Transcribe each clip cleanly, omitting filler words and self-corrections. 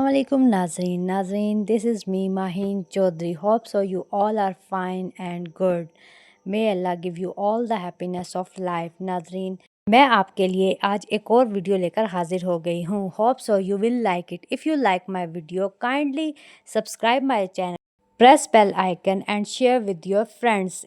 Assalamualaikum Nazreen, this is me Maheen Chaudhary. Hope so you all are fine and good. May Allah give you all the happiness of life. नाज़रीन, मैं आपके लिए आज एक और video लेकर हाजिर हो गई हूँ. Hope so you will like it. If you like my video, kindly subscribe my channel, press bell icon and share with your friends.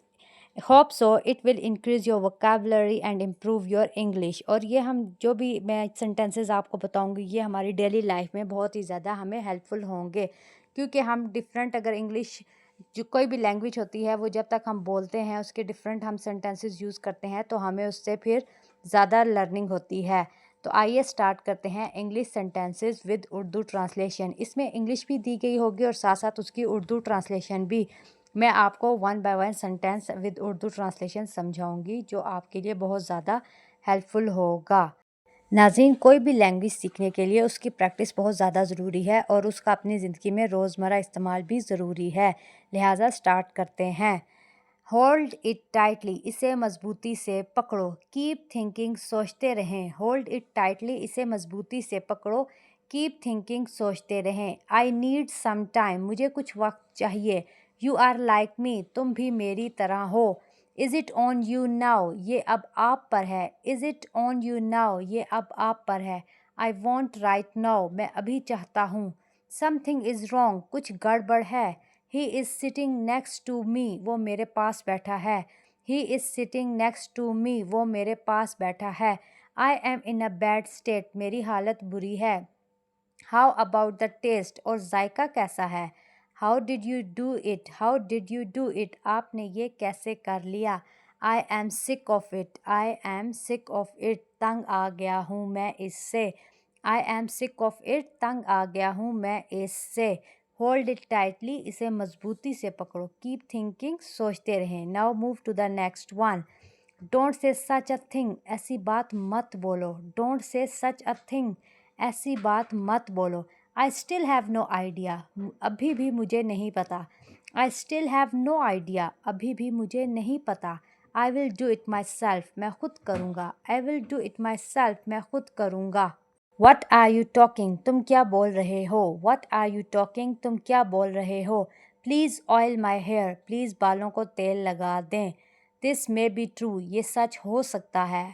Hope so it will increase your vocabulary and improve your English. और ये हम जो भी मैं sentences आपको बताऊंगी ये हमारी डेली लाइफ में बहुत ही ज़्यादा हमें हेल्पफुल होंगे, क्योंकि हम डिफरेंट अगर इंग्लिश जो कोई भी लैंग्वेज होती है वो जब तक हम बोलते हैं उसके डिफरेंट हम सेंटेंसेस यूज़ करते हैं तो हमें उससे फिर ज़्यादा लर्निंग होती है. तो आइए स्टार्ट करते हैं English sentences with Urdu translation. इसमें इंग्लिश भी दी गई होगी और साथ साथ उसकी उर्दू ट्रांसलेशन भी. मैं आपको one by one sentence with Urdu translation समझाऊंगी जो आपके लिए बहुत ज़्यादा हेल्पफुल होगा. नाज़रीन, कोई भी लैंग्वेज सीखने के लिए उसकी प्रैक्टिस बहुत ज़्यादा ज़रूरी है और उसका अपनी ज़िंदगी में रोज़मर्रा इस्तेमाल भी ज़रूरी है. लिहाजा स्टार्ट करते हैं. होल्ड इट टाइटली, इसे मजबूती से पकड़ो. कीप थिंकिंग, सोचते रहें. होल्ड इट टाइटली, इसे मजबूती से पकड़ो. कीप थिंकिंग, सोचते रहें. आई नीड सम टाइम, मुझे कुछ वक्त चाहिए. यू आर लाइक मी, तुम भी मेरी तरह हो. Is it on you now, ये अब आप पर है. Is it on you now, ये अब आप पर है. आई वॉन्ट राइट नाउ, मैं अभी चाहता हूँ. समथिंग इज़ रॉन्ग, कुछ गड़बड़ है. He is sitting next to me, वो मेरे पास बैठा है. He is sitting next to me, वो मेरे पास बैठा है. I am in a bad state, मेरी हालत बुरी है. हाउ अबाउट द टेस्ट, और जायका कैसा है. How did you do it, how did you do it, आपने ये कैसे कर लिया. I am sick of it, I am sick of it, तंग आ गया हूँ मैं इससे. I am sick of it, तंग आ गया हूँ मैं इससे. होल्ड इट टाइटली, इसे मजबूती से पकड़ो. कीप थिंकिंग, सोचते रहें. Now move to the next one. Don't say such a thing, ऐसी बात मत बोलो. Don't say such a thing, ऐसी बात मत बोलो. I still have no idea, अभी भी मुझे नहीं पता. I still have no idea, अभी भी मुझे नहीं पता. I will do it myself, मैं खुद करूँगा. I will do it myself, मैं खुद करूँगा. वट आर यू टॉकिंग, तुम क्या बोल रहे हो. वट आर यू टॉकिंग, तुम क्या बोल रहे हो. Please oil my hair, please बालों को तेल लगा दें. दिस मे बी ट्रू, ये सच हो सकता है.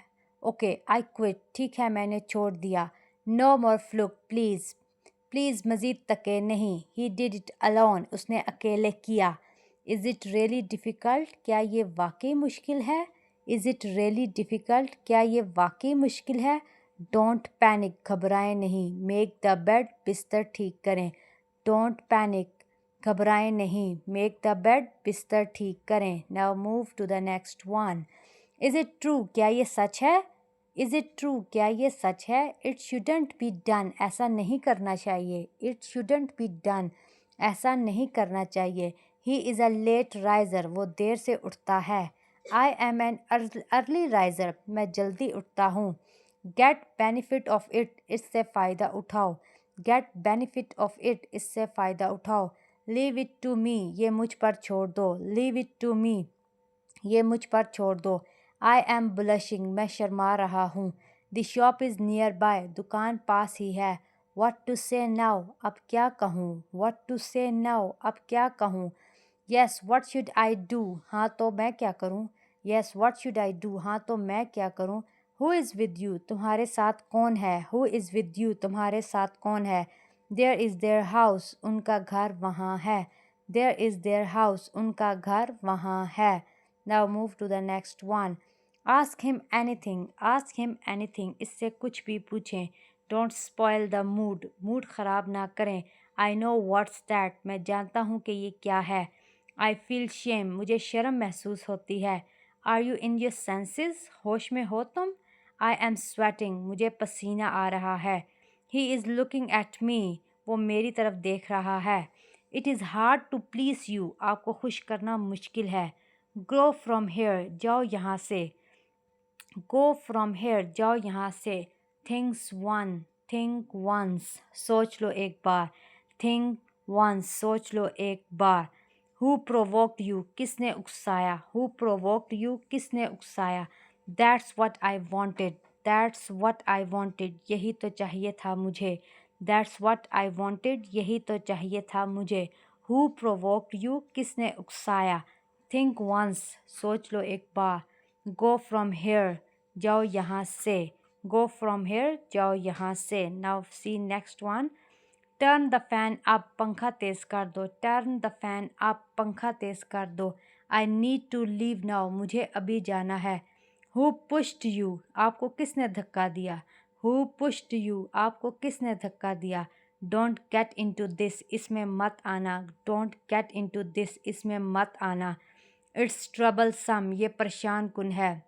ओके आई क्विट, ठीक है मैंने छोड़ दिया. No more fluke please, please मज़ीद तके नहीं. ही डिड इट अलोन, उसने अकेले किया. इज़ इट रियली डिफ़िकल्ट, क्या ये वाकई मुश्किल है. इज़ इट रियली डिफ़िकल्ट, क्या ये वाकई मुश्किल है. डोंट पैनिक, घबराएं नहीं. मेक द बेड, बिस्तर ठीक करें. डोंट पैनिक, घबराएं नहीं. मेक द बेड, बिस्तर ठीक करें. Now move to the next one. Is it true, क्या ये सच है. इज़ इट ट्रू, क्या ये सच है. इट शुडंट बी डन, ऐसा नहीं करना चाहिए. इट शुडंट बी डन, ऐसा नहीं करना चाहिए. He is a late riser, वो देर से उठता है. I am an early riser, मैं जल्दी उठता हूँ. गेट बेनिफिट ऑफ इट, इससे फ़ायदा उठाओ. गेट बेनिफिट ऑफ इट, इससे फ़ायदा उठाओ. लीव इट टू मी, ये मुझ पर छोड़ दो. लीव इट टू मी, ये मुझ पर छोड़ दो. आई एम ब्लशिंग, मैं शर्मा रहा हूँ. The shop is near by, दुकान पास ही है. व्हाट टू से नाउ, अब क्या कहूँ. व्हाट टू से नाउ, अब क्या कहूँ. Yes what should I do, हाँ तो मैं क्या करूँ. Yes what should I do, हाँ तो मैं क्या करूँ. हु इज़ विद यू, तुम्हारे साथ कौन है. हु इज़ विद यू, तुम्हारे साथ कौन है. देयर इज़ देयर हाउस, उनका घर वहाँ है. देयर इज़ देयर हाउस, उनका घर वहाँ है. Now move to the next one. Ask him anything, ask him anything, इससे कुछ भी पूछें. Don't spoil the mood, mood ख़राब ना करें. आई नो व्हाट्स दैट, मैं जानता हूँ कि ये क्या है. आई फील शेम, मुझे शर्म महसूस होती है. Are you in your senses, होश में हो तुम. आई एम स्वेटिंग, मुझे पसीना आ रहा है. He is looking at me, वो मेरी तरफ देख रहा है. It is hard to please you, आपको खुश करना मुश्किल है. गो फ्रॉम हेयर, जाओ यहाँ से. गो फ्रॉम हेयर, जाओ यहाँ से. थिंग्स वन, थिंक वंस, सोच लो एक बार. थिंक वंस, सोच लो एक बार. हु प्रोवोक्ड यू, किसने उकसाया. हु प्रोवोक्ड यू, किसने उकसाया. That's what I wanted, that's what I wanted, यही तो चाहिए था मुझे. That's what I wanted. यही तो चाहिए था मुझे. Who provoked you? किसने उकसाया? Think once. सोच लो एक बार. Go from here. जाओ यहाँ से. Go from here. जाओ यहाँ से. Now see next one. Turn the fan up. पंखा तेज कर दो. Turn the fan up. पंखा तेज कर दो. I need to leave now. मुझे अभी जाना है. Who pushed you? आपको किसने धक्का दिया? Who pushed you? आपको किसने धक्का दिया? Don't get into this. इसमें मत आना. Don't get into this. इसमें मत आना. It's troublesome. ये परेशान कुन है.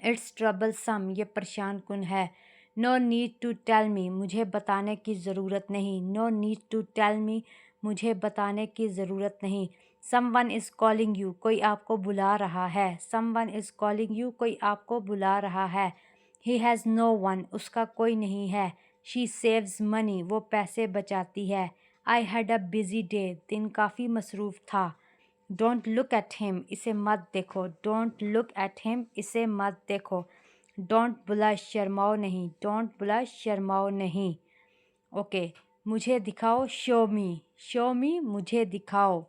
It's troublesome. ये परेशान कुन है. No need to tell me. मुझे बताने की ज़रूरत नहीं. No need to tell me. मुझे बताने की ज़रूरत नहीं. Someone is calling you. कोई आपको बुला रहा है. Someone is calling you. कोई आपको बुला रहा है. He has no one. उसका कोई नहीं है. She saves money. वो पैसे बचाती है. I had a busy day. दिन काफ़ी मसरूफ़ था. Don't look at him. इसे मत देखो. Don't look at him. इसे मत देखो. Don't blush. शर्माओ नहीं. Don't blush. शर्माओ नहीं. ओके मुझे दिखाओ. Show me. Show me. मुझे दिखाओ.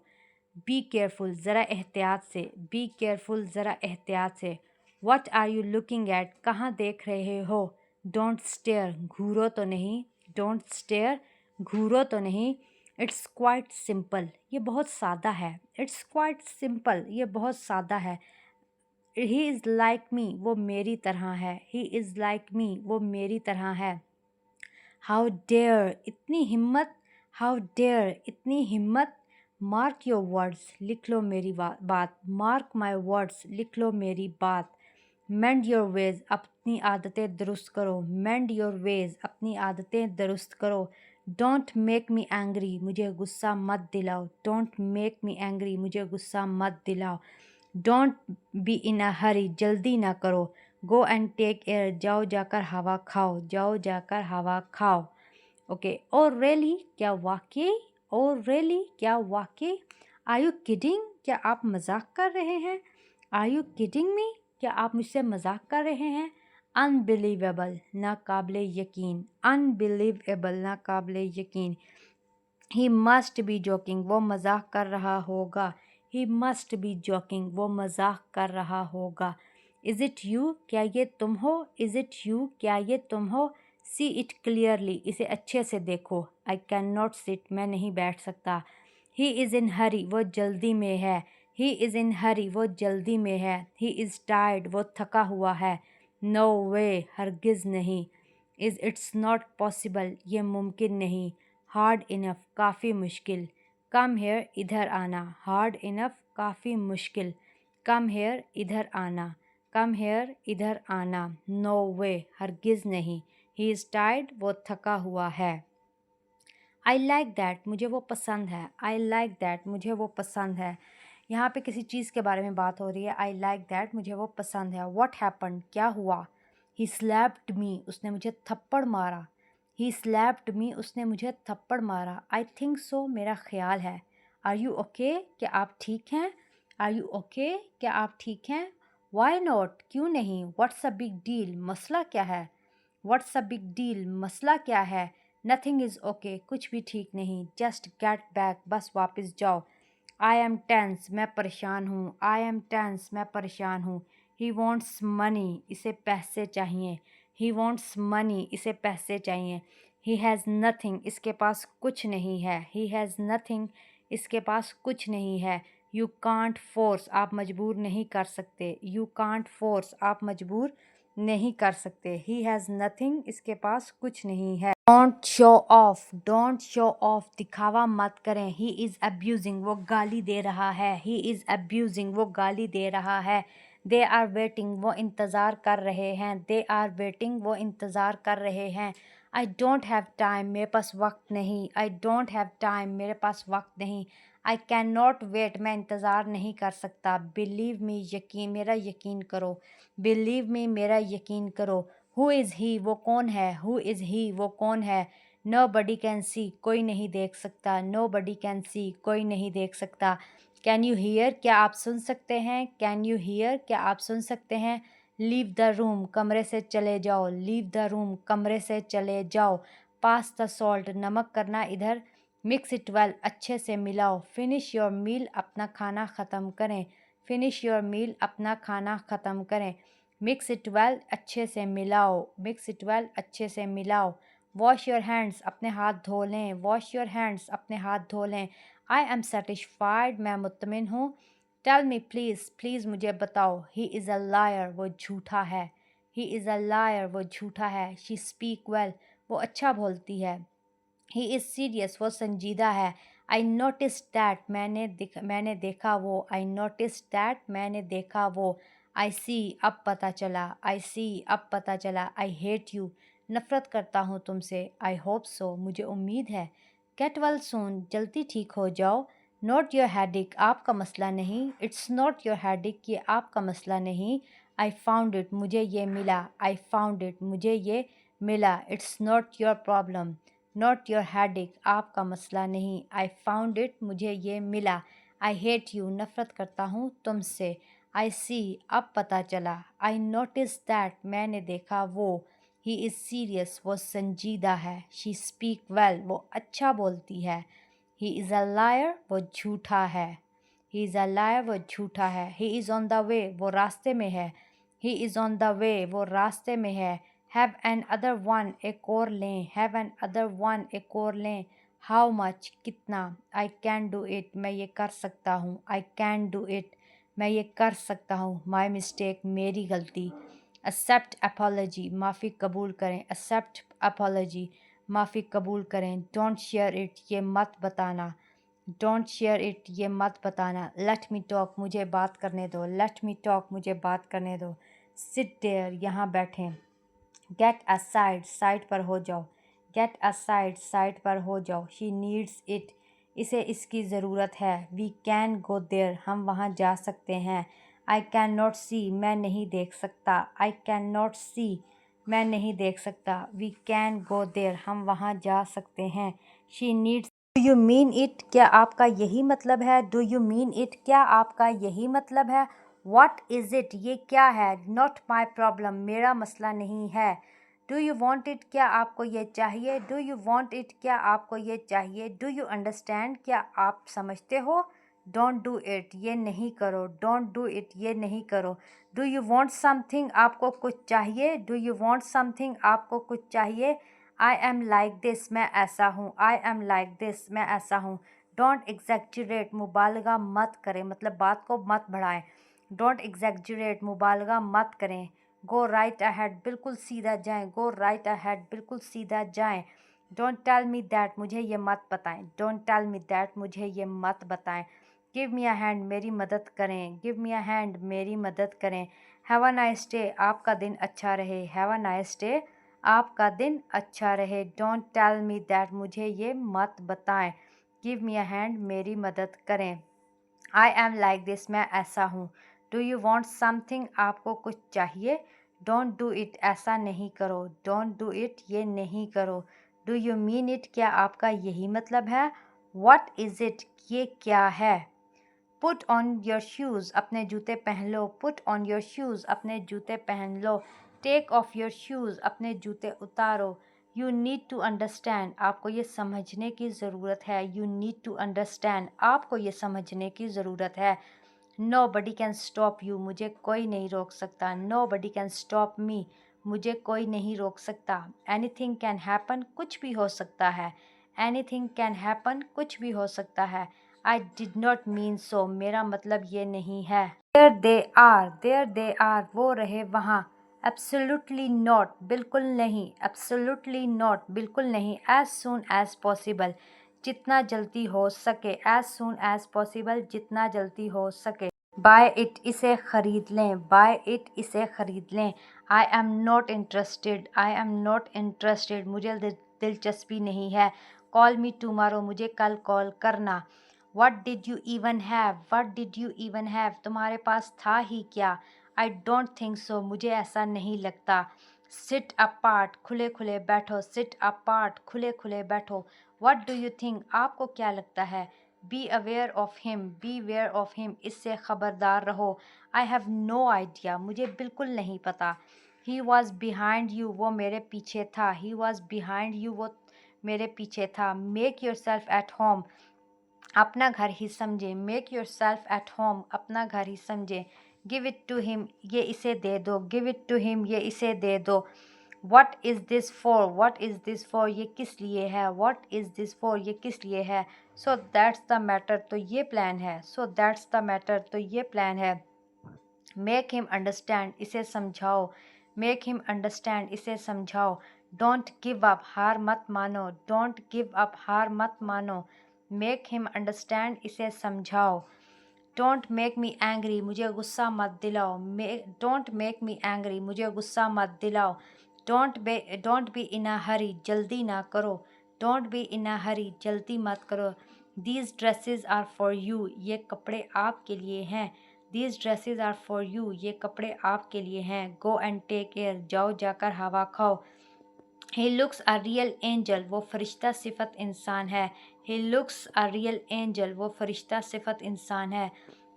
Be careful. ज़रा एहतियात से. Be careful. ज़रा एहतियात से. What are you looking at? कहाँ देख रहे हो? Don't stare. घूरो तो नहीं. Don't stare. घूरो तो नहीं. It's quite simple. ये बहुत सादा है. It's quite simple. ये बहुत सादा है. He is like me. वो मेरी तरह है. He is like me. वो मेरी तरह है. How dare. इतनी हिम्मत. How dare. इतनी हिम्मत. Mark your words. लिख लो मेरी बात. Mark my words. लिख लो मेरी बात. Mend your ways. अपनी आदतें दुरुस्त करो. Mend your ways. अपनी आदतें दुरुस्त करो. Don't make me angry. मुझे गुस्सा मत दिलाओ. Don't make me angry. मुझे गुस्सा मत दिलाओ. Don't be in a hurry. जल्दी ना करो. Go and take air. जाओ जाकर हवा खाओ. जाओ जाकर हवा खाओ. ओके. Oh really? क्या वाकई? Oh really? क्या वाकई? Are you kidding? क्या आप मजाक कर रहे हैं? Are you kidding me? क्या आप मुझसे मजाक कर रहे हैं? Unbelievable. नाकाबिले यकीन. Unbelievable. नाकाबिले यकीन. He must be joking. वो मजाक कर रहा होगा. He must be joking. वो मजाक कर रहा होगा. Is it you? क्या ये तुम हो? Is it you? क्या ये तुम हो? See it clearly. इसे अच्छे से देखो. I cannot sit. मैं नहीं बैठ सकता. He is in hurry. वो जल्दी में है. He is in hurry. वो जल्दी में है. He is tired. वो थका हुआ है. No way. हरगिज़ नहीं. It's not possible. ये मुमकिन नहीं. Hard enough. काफ़ी मुश्किल. Come here. इधर आना. Hard enough. काफ़ी मुश्किल. Come here. इधर आना. Come here. इधर आना. No way. हरगिज़ नहीं. He is tired. वो थका हुआ है. I like that. मुझे वो पसंद है. I like that. मुझे वो पसंद है. यहाँ पे किसी चीज़ के बारे में बात हो रही है. I like that. मुझे वो पसंद है. What happened? क्या हुआ? He slapped me. उसने मुझे थप्पड़ मारा. He slapped me. उसने मुझे थप्पड़ मारा. I think so. मेरा ख्याल है. Are you okay? क्या आप ठीक हैं? Are you okay? क्या आप ठीक हैं? Why not? क्यों नहीं? What's a big deal? मसला क्या है? What's a big deal? मसला क्या है? Nothing is okay. कुछ भी ठीक नहीं. Just get back. बस वापस जाओ. I am tense. मैं परेशान हूँ. I am tense. मैं परेशान हूँ. He wants money. इसे पैसे चाहिए. He wants money. इसे पैसे चाहिए. He has nothing. इसके पास कुछ नहीं है. He has nothing. इसके पास कुछ नहीं है. You can't force. आप मजबूर नहीं कर सकते. You can't force. आप मजबूर नहीं कर सकते. He has nothing. इसके पास कुछ नहीं है. Don't show off. Don't show off. दिखावा मत करें. He is abusing. वो गाली दे रहा है. He is abusing. वो गाली दे रहा है. They are waiting. वो इंतज़ार कर रहे हैं. They are waiting. वो इंतज़ार कर रहे हैं. I don't have time. मेरे पास वक्त नहीं. I don't have time. मेरे पास वक्त नहीं. I cannot wait. मैं इंतज़ार नहीं कर सकता. Believe me. यकीन मेरा यकीन करो. Believe me. मेरा यकीन करो. Who is he? वो कौन है? Who is he? वो कौन है? Nobody can see. कोई नहीं देख सकता. Nobody can see. कोई नहीं देख सकता. Can you hear? क्या आप सुन सकते हैं? Can you hear? क्या आप सुन सकते हैं? Leave the room. कमरे से चले जाओ. Leave the room. कमरे से चले जाओ. पास द सॉल्ट, नमक करना इधर, मिक्स इट वेल, अच्छे से मिलाओ, फिनिश योर मील, अपना खाना ख़त्म करें, फिनिश योर मील, अपना खाना ख़त्म करें, मिक्स इट वेल, अच्छे से मिलाओ, मिक्स इट वेल, अच्छे से मिलाओ, वॉश योर हैंड्स, अपने हाथ धो लें, वॉश योर हैंड्स, अपने हाथ धो लें, आई एम सेटिस्फाइड, मैं मुतमिन हूँ, टेल मी प्लीज़, प्लीज़ मुझे बताओ, ही इज़ अ लायर, वो झूठा है, ही इज़ अ लायर, वो झूठा है, शी स्पीक वेल, वो अच्छा बोलती है, ही इज़ सीरियस, वो संजीदा है, आई नोटिस दैट, मैंने देखा वो, आई नोटिस दैट, मैंने देखा वो, आई सी, अब पता चला, आई सी, अब पता चला, आई हेट यू, नफ़रत करता हूँ तुमसे, आई होप सो, मुझे उम्मीद है, गेट वेल सून, जल्दी ठीक हो जाओ, नॉट योर हेडिक, आपका मसला नहीं, इट्स नॉट योर हेडिक, ये आपका मसला नहीं, आई फाउंड इट, मुझे ये मिला, आई फाउंड इट, मुझे ये मिला, it's not your problem, not your headache, आपका मसला नहीं, आई फाउंड इट, मुझे ये मिला, आई हेट यू, नफ़रत करता हूँ तुमसे, आई सी, अब पता चला, आई नोटिस दैट, मैंने देखा वो, ही इज़ सीरियस, वो संजीदा है, शी स्पीक वेल, वो अच्छा बोलती है, ही इज़ अ लायर, वो झूठा है, ही इज़ अ लायर, वो झूठा है, he is on the way, वो रास्ते में है, he is on the way, वो रास्ते में है, हैव एन अदर वन, एक और लें, हैव एन अदर वन, एक और लें, हाउ मच, कितना, आई कैन डू इट, मैं ये कर सकता हूँ, आई कैन डू इट, मैं ये कर सकता हूँ, माई मिस्टेक, मेरी गलती, एक्सेप्ट अपॉलॉजी, माफ़ी कबूल करें, एक्सेप्ट अपॉलॉजी, माफ़ी कबूल करें, डोंट शेयर इट, ये मत बताना, डोंट शेयर इट, ये मत बताना, लेट मी टॉक, मुझे बात करने दो, लेट मी टॉक, मुझे बात करने दो, सिट देयर, यहाँ बैठें, गेट असाइड, साइड पर हो जाओ, गेट असाइड, साइड पर हो जाओ, शी नीड्स इट, इसे इसकी ज़रूरत है, वी कैन गो देयर, हम वहाँ जा सकते हैं, आई कैन नॉट सी, मैं नहीं देख सकता, आई कैन नॉट सी, मैं नहीं देख सकता, वी कैन गो देयर, हम वहाँ जा सकते हैं, she needs, do you mean it, क्या आपका यही मतलब है, डू यू मीन इट, क्या आपका यही मतलब है, व्हाट इज़ इट, ये क्या है, नॉट माई प्रॉब्लम, मेरा मसला नहीं है, डू यू वॉन्ट इट, क्या आपको ये चाहिए, डू यू वॉन्ट इट, क्या आपको ये चाहिए, डू यू अंडरस्टैंड, क्या आप समझते हो, डोंट डू इट, ये नहीं करो, डोंट डू इट, ये नहीं करो, डू यू वॉन्ट समथिंग, आपको कुछ चाहिए, डू यू वॉन्ट समथिंग, आपको कुछ चाहिए, आई एम लाइक दिस, मैं ऐसा हूँ, आई एम लाइक दिस, मैं ऐसा हूँ, डोंट एग्जैक्चुरेट, मुबालगा मत करें, मतलब बात को मत बढ़ाएं, डोंट एग्जैक्चुरेट, मुबालगा मत करें, गो राइट अहेड, बिल्कुल सीधा जाएं, गो राइट अहेड, बिल्कुल सीधा जाएं, डोंट टेल मी दैट, मुझे ये मत बताएं, डोंट टेल मी दैट, मुझे ये मत बताएं, गिव मी अ हैंड, मेरी मदद करें, गिव मी अ हैंड, मेरी मदद करें, हैव अ नाइस डे, आपका दिन अच्छा रहे, हैव अ नाइस डे, आपका दिन अच्छा रहे, डोंट टेल मी दैट, मुझे ये मत बताएं, गिव मी अ हैंड, मेरी मदद करें, आई एम लाइक दिस, मैं ऐसा हूँ, डू यू वॉन्ट समथिंग, आपको कुछ चाहिए, डोंट डू इट, ऐसा नहीं करो, डोंट डू इट, ये नहीं करो, डू यू मीन इट, क्या आपका यही मतलब है, व्हाट इज़ इट, ये क्या है, पुट ऑन योर शूज़, अपने जूते पहन लो, पुट ऑन योर शूज़, अपने जूते पहन लो, टेक ऑफ योर शूज़, अपने जूते उतारो, यू नीड टू अंडरस्टैंड, आपको ये समझने की ज़रूरत है, यू नीड टू अंडरस्टैंड, आपको ये समझने की ज़रूरत है, nobody can stop you, मुझे कोई नहीं रोक सकता, nobody can stop me, मुझे कोई नहीं रोक सकता, एनीथिंग कैन हैपन, कुछ भी हो सकता है, एनीथिंग कैन हैपन, कुछ भी हो सकता है, I did not mean so, मेरा मतलब ये नहीं है, देयर दे आर, वो रहे वहाँ, एब्सोल्युटली नॉट, बिल्कुल नहीं, एब्सोल्युटली नॉट, बिल्कुल नहीं, एज सून एज पॉसिबल, जितना जल्दी हो सके, एज सून एज पॉसिबल, जितना जल्दी हो सके, बाय इट, इसे ख़रीद लें, बाय इट, इसे ख़रीद लें, I am not interested, I am not interested, मुझे दिलचस्पी नहीं है, कॉल मी टुमारो, मुझे कल कॉल करना, what did you even have, what did you even have, तुम्हारे पास था ही क्या, आई डोंट थिंक सो, मुझे ऐसा नहीं लगता, सिट अपार्ट, खुले खुले बैठो, सिट अपार्ट, खुले खुले बैठो, व्हाट डू यू थिंक, आपको क्या लगता है, be aware of him, beware of him, इससे ख़बरदार रहो, आई हैव नो आइडिया, मुझे बिल्कुल नहीं पता, ही वॉज बिहाइंड यू, वो मेरे पीछे था, ही वॉज बिहाइंड यू, वो मेरे पीछे था। Make your self at home, अपना घर ही समझे। Make your self at home, अपना घर ही समझे। गिव इट टू हिम, ये इसे दे दो। गिव इट टू हिम, ये इसे दे दो। What is this for? What is this for? ये किस लिए है? What is this for? ये किस लिए है? So that's the matter, तो ये प्लान है। So that's the matter, तो ये प्लान है। Make him understand, इसे समझाओ। Make him understand, इसे समझाओ। Don't give up, हार मत मानो। Don't give up, हार मत मानो। Make him understand, इसे समझाओ। Don't make me angry, मुझे गुस्सा मत दिलाओ। Don't make me angry, मुझे गुस्सा मत दिलाओ। Don't be in a hurry, जल्दी ना करो। Don't be in a hurry, जल्दी मत करो। These dresses are for you, ये कपड़े आपके लिए हैं। These dresses are for you, ये कपड़े आपके लिए हैं। Go and take air, जाओ जाकर हवा खाओ। He looks a real angel, वो फरिश्ता सिफत इंसान है। He looks a real angel, वो फरिश्ता सिफत इंसान है।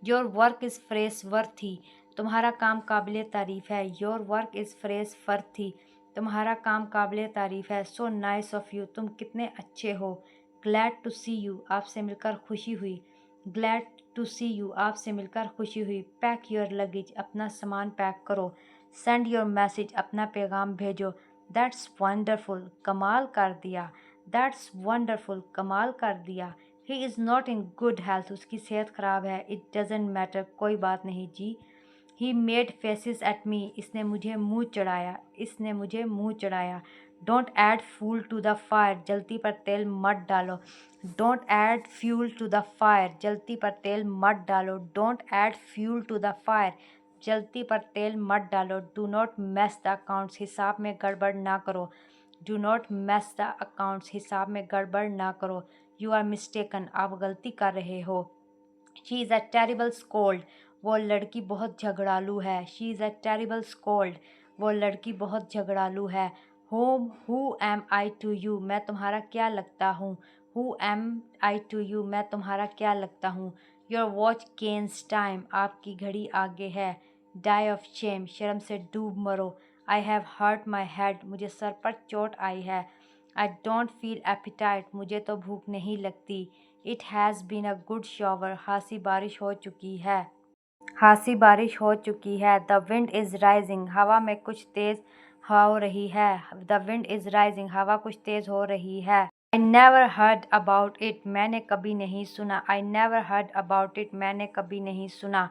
Your work is praiseworthy, तुम्हारा काम काबिल तारीफ़ है। Your work is praiseworthy, तुम्हारा काम काबिल तारीफ़ है। So nice of you, तुम कितने अच्छे हो। Glad to see you, आपसे मिलकर खुशी हुई। Glad to see you, आपसे मिलकर खुशी हुई। Pack your luggage, अपना सामान पैक करो। Send your message, अपना पैगाम भेजो। That's wonderful, कमाल कर दिया। That's wonderful, कमाल कर दिया। He is not in good health, उसकी सेहत ख़राब है। It doesn't matter, कोई बात नहीं जी। He made faces at me, इसने मुझे मुँह चढ़ाया। इसने मुझे मुँह चढ़ाया। Don't add fuel to the fire, जलती पर तेल मत डालो। Don't add fuel to the fire, जलती पर तेल मत डालो। Don't add fuel to the fire, जलती पर तेल मत डालो। Do not mess the accounts, हिसाब में गड़बड़ ना करो। Do not mess the accounts, हिसाब में गड़बड़ ना करो। यू आर मिस्टेकन, आप गलती कर रहे हो। She is a terrible scold, वो लड़की बहुत झगड़ालू है। She is a terrible scold, वो लड़की बहुत झगड़ालू है। Who am I to you, मैं तुम्हारा क्या लगता हूँ। Who am I to you, मैं तुम्हारा क्या लगता हूँ। योर वॉच गेन्स टाइम, आपकी घड़ी आगे है। डाई ऑफ शेम, शर्म से डूब मरो। I have hurt my head, मुझे सर पर चोट आई है। आई डोंट फील एपिटाइट, मुझे तो भूख नहीं लगती। It has been a good shower, खासी बारिश हो चुकी है। खासी बारिश हो चुकी है। द विंड इज़ राइजिंग, हवा में कुछ तेज़ हो रही है। द विंड इज़ राइजिंग, हवा कुछ तेज़ हो रही है। I never heard about it, मैंने कभी नहीं सुना। I never heard about it, मैंने कभी नहीं सुना।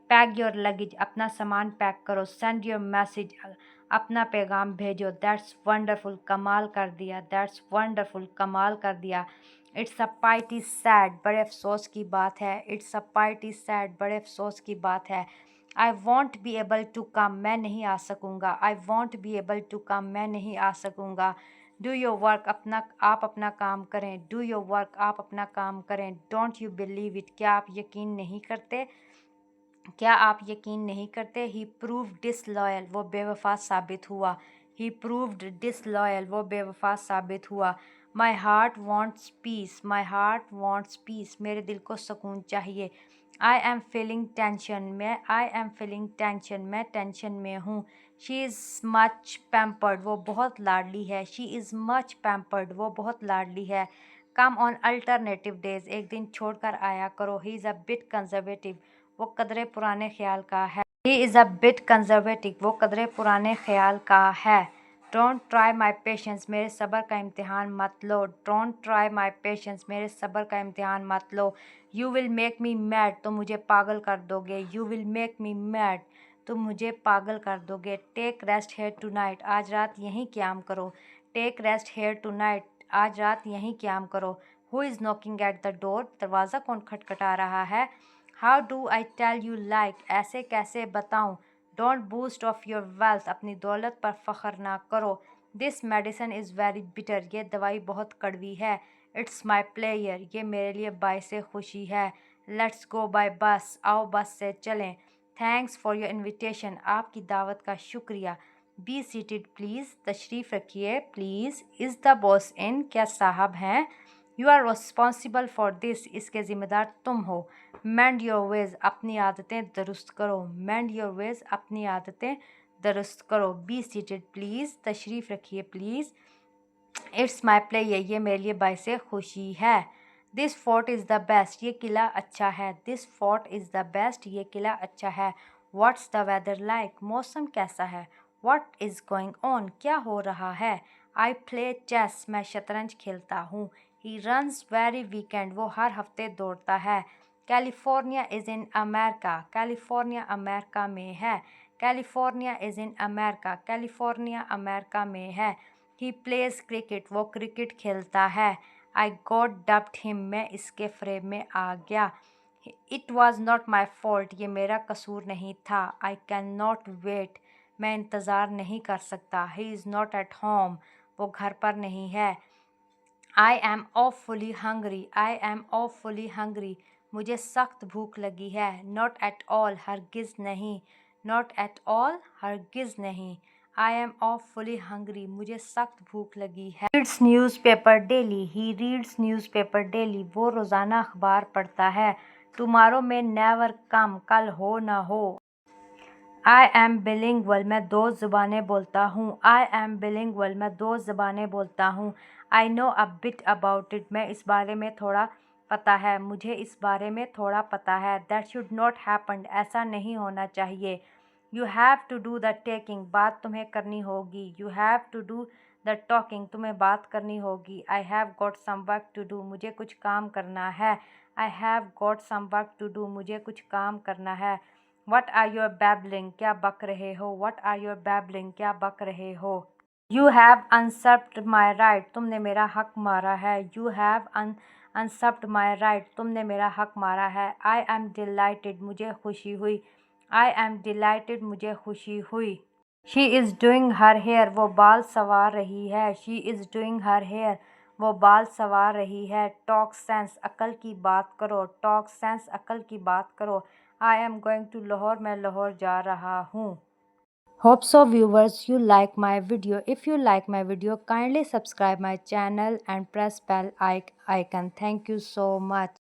पैक योर लगेज, अपना सामान पैक करो। सेंड योर मैसेज, अपना पैगाम भेजो। दैट्स वंडरफुल, कमाल कर दिया। दैट्स वंडरफुल, कमाल कर दिया। इट्स अ पाइटी सैड, बड़े अफसोस की बात है। इट्स अ पाइटी सैड, बड़े अफसोस की बात है। I won't be able to come, मैं नहीं आ सकूँगा। I won't be able to come, मैं नहीं आ सकूँगा। डू योर वर्क, आप अपना काम करें। डू योर वर्क, आप अपना काम करें। डोंट यू बिलीव इट, क्या आप यकीन नहीं करते। क्या आप यकीन नहीं करते। ही प्रूव्ड डिसलॉयल, वो बेवफा साबित हुआ। ही प्रूव्ड डिसलॉयल, वो बेवफा साबित हुआ। My heart wants piece, my heart wants piece, मेरे दिल को सुकून चाहिए। आई एम फीलिंग टेंशन, मैं टेंशन में हूँ। शी इज़ मच पैम्पर्ड, वो बहुत लाडली है। शी इज़ मच पैम्पर्ड, वो बहुत लाडली है। कम ऑन अल्टरनेटिव डेज, एक दिन छोड़कर आया करो। ही इज़ अ बिट कंजर्वेटिव, वो कदरे पुराने ख्याल का है। He is a bit conservative, वो कदरे पुराने ख्याल का है। डोंट ट्राई माई पेशेंस, मेरे सब्र का इम्तिहान मत लो। डोंट ट्राई माई पेशेंस, मेरे सब्र का इम्तिहान मत लो। You will make me mad, तुम मुझे पागल कर दोगे। You will make me mad, तुम मुझे पागल कर दोगे। Take rest here tonight, आज रात यहीं क़याम करो। Take rest here tonight, आज रात यहीं क़याम करो। Who is knocking at the door, दरवाज़ा कौन खटखटा रहा है। How do I tell you like, ऐसे कैसे बताऊँ। Don't boast of your wealth, अपनी दौलत पर फ़ख्र ना करो। This medicine is very bitter, ये दवाई बहुत कड़वी है। इट्स माई प्लेयर, ये मेरे लिए बाइस खुशी है। लेट्स गो बाय बस, आओ बस से चलें। थैंक्स फॉर योर इन्विटेशन, आपकी दावत का शुक्रिया। बी सीटेड प्लीज़, तशरीफ़ रखिए please. Is the boss in, क्या साहब हैं। You are responsible for this, इसके ज़िम्मेदार तुम हो। मेंड योर वेज़, अपनी आदतें दुरुस्त करो। मेंड योर वेज़, अपनी आदतें दुरुस्त करो। बी सीटेड प्लीज़, तशरीफ़ रखिए प्लीज़। इट्स माई प्ले, ये मेरे लिए बायस खुशी है। This fort is the best, ये किला अच्छा है। This fort is the best, ये किला अच्छा है। व्हाट्स द वेदर लाइक, मौसम कैसा है। व्हाट इज़ गोइंग ऑन, क्या हो रहा है। आई प्ले चेस, मैं शतरंज खेलता हूँ। ही रन्स वेरी वीकेंड, वो हर हफ्ते दौड़ता है। California is in America, California America में है। California is in America, California America में है। ही प्लेज क्रिकेट, वो क्रिकेट खेलता है। आई गॉट डब्ड हिम, मैं इसके फ्रेम में आ गया। It was not my fault, ये मेरा कसूर नहीं था। आई कैन नॉट वेट, मैं इंतज़ार नहीं कर सकता। He is not at home, वो घर पर नहीं है। I M awfully hungry, I am awfully hungry, मुझे सख्त भूख लगी है। नॉट एट ऑल, हरगिज़ नहीं। नॉट एट ऑल, हरगिज़ नहीं। आई एम ऑफुली हंग्री, मुझे सख्त भूख लगी है। Reads news paper daily, he reads news paper daily, वो रोज़ाना अखबार पढ़ता है। टुमारो में नेवर कम, कल हो ना हो। आई एम बिलिंगुअल, मैं 2 ज़ुबानें बोलता हूँ। आई एम बिलिंगुअल, मैं 2 ज़ुबानें बोलता हूँ। I know a bit about it, मैं इस बारे में थोड़ा पता है, मुझे इस बारे में थोड़ा पता है। दैट शुड नॉट हैपन, ऐसा नहीं होना चाहिए। You have to do the talking, बात तुम्हें करनी होगी। You have to do the talking, तुम्हें बात करनी होगी। I have got some work to do, मुझे कुछ काम करना है। I have got some work to do, मुझे कुछ काम करना है। वट आर यूर बैबलिंग, क्या बक रहे हो। वट आर यूर बैबलिंग, क्या बक रहे हो। यू हैव अनसर्प्ड माई राइट, तुमने मेरा हक मारा है। यू हैव अनसर्प्ड माई राइट, तुमने मेरा हक मारा है। आई एम डिलाइटेड, मुझे खुशी हुई। आई एम डिलाइटेड, मुझे खुशी हुई। She is doing her hair, वो बाल संवार रही है। She is doing her hair, वो बाल संवार रही है। टॉक सेंस, अकल की बात करो। टॉक सेंस, अकल की बात करो। I am going to Lahore, मैं लाहौर जा रहा हूँ। Hope so viewers you like my video. If you like my video, kindly subscribe my channel and press bell icon. Thank you so much.